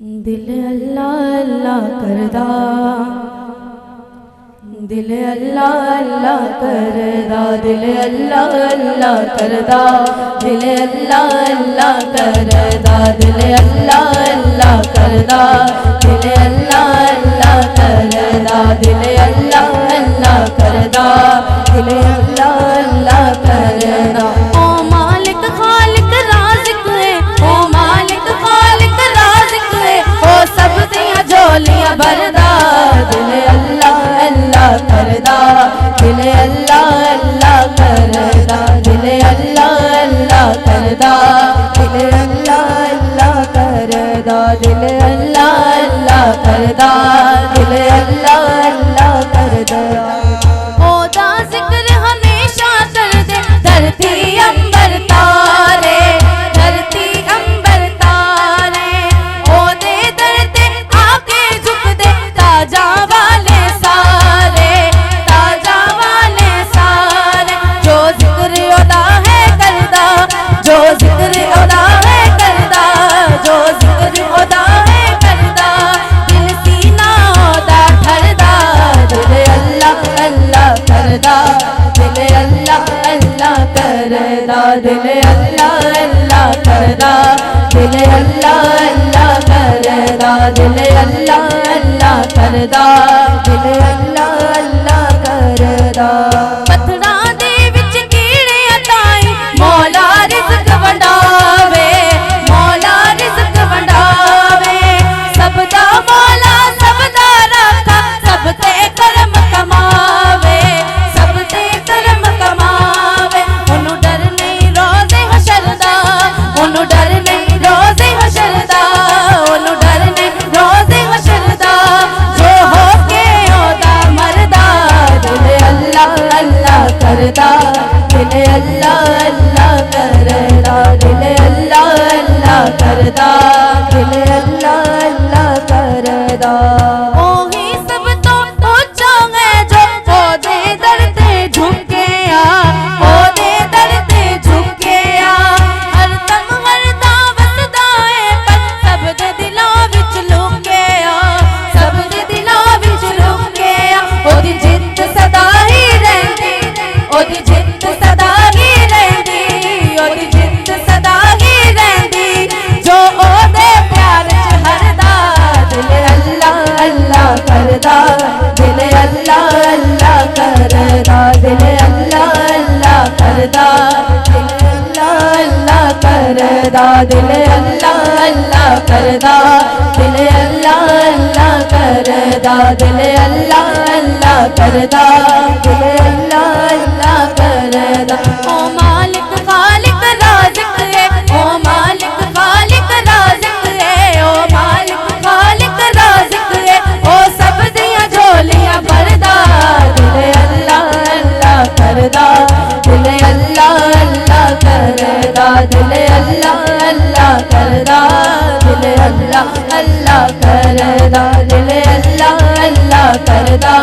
दिल अल्लाह अल्लाह करदा, दिल अल्लाह अल्लाह करदा, दिल अल्लाह अल्लाह करदा, दिल अल्लाह अल्लाह करदा, दिल अल्लाह अल्लाह करदा, दिल अल्लाह अल्लाह करदा, दिल अल्लाह अल्लाह करदा, दिल अल्लाह अल्लाह करदा। ओ मालिक खालिक राज़िक है, ओ मालिक खालिक राज़िक है, ओ सब दियां झोलियां भरदा, दिल अल्लाह अल्लाह करदा, दिल अल्लाह अल्लाह करदा, दिल अल्लाह अल्लाह करदा, दिल अल्लाह अल्लाह करदा, दिल अल्लाह अल्लाह करदा, दिल अल्लाह अल्लाह करदा। ओदा जिक्र हमेशा कर दे धरती अंबर तारे, धरती अंबर तारे, ओदे दर ते आके झुक दे ताजा वाले सारे, ताजा वाले सारे। जो जिक्र ओदा है करदा, जो जिक्र ओदा है करदा, जो जिक्र ओदा है करदा, दिल सीना ओदा ठरदा, दिल अल्लाह अल्लाह करदा, दिल अल्लाह अल्लाह करदा, दिल अल्लाह अल्लाह करदा, दिल अल्लाह अल्लाह करदा, दिल अल्लाह अल्लाह करदा, दिल अल्लाह अल्लाह करदा। पत्थरां दे विच कीड़े ताईं मौला रिज़्क वंडावे, मौला रिज़्क वंडावे, सबदा मौला सबदा राखा, सब ते करम कमावे, सब ते करम कमावे। ओनू डर नहीं रोज़े हशर दा, ओनू डर नहीं रोज़े हशर दा, ओनू डर नहीं रोज़े हशर दा, जो होके ओदा मरदा, दिल अल्लाह अल्लाह करदा, दिल अल्लाह अल्लाह करदा, दिल अल्लाह अल्लाह करदा, दिल अल्लाह अल्लाह करदा। ओही सब तो ऊंचा है जो ओदे दर ते झुके आ, ओदे दर ते झुके आ, हर दम हरदा वसदा है पर सब दे दिलों विच लुके आ, सब दे दिलों विच लुके आ। ओदी जिद्द सदा ही रहंदी, ओदी जिद्द सदा ही रहंदी, ओदी जिद्द सदा ही रहंदी, जो ओदे प्यार च हरदा, दिल अल्लाह अल्लाह करदा, दिल अल्लाह अल्लाह करदा, दिल अल्लाह अल्लाह करदा, दिल अल्लाह अल्लाह करदा, दिल अल्लाह अल्लाह करदा, दिल अल्लाह अल्लाह करदा, दिल अल्लाह अल्लाह करदा, दिल अल्लाह अल्लाह करदा। ओ मालिक खालिक राज़िक है, ओ मालिक खालिक राज़िक है, ओ मालिक खालिक राज़िक है, ओ सब दियां झोलियां भरदा, दिल अल्लाह अल्लाह करदा, दिल अल्लाह अल्लाह करदा, दिल अल्लाह अल्लाह करदा, दिल अल्लाह अल्लाह करदा, दिल अल्लाह अल्लाह करदा।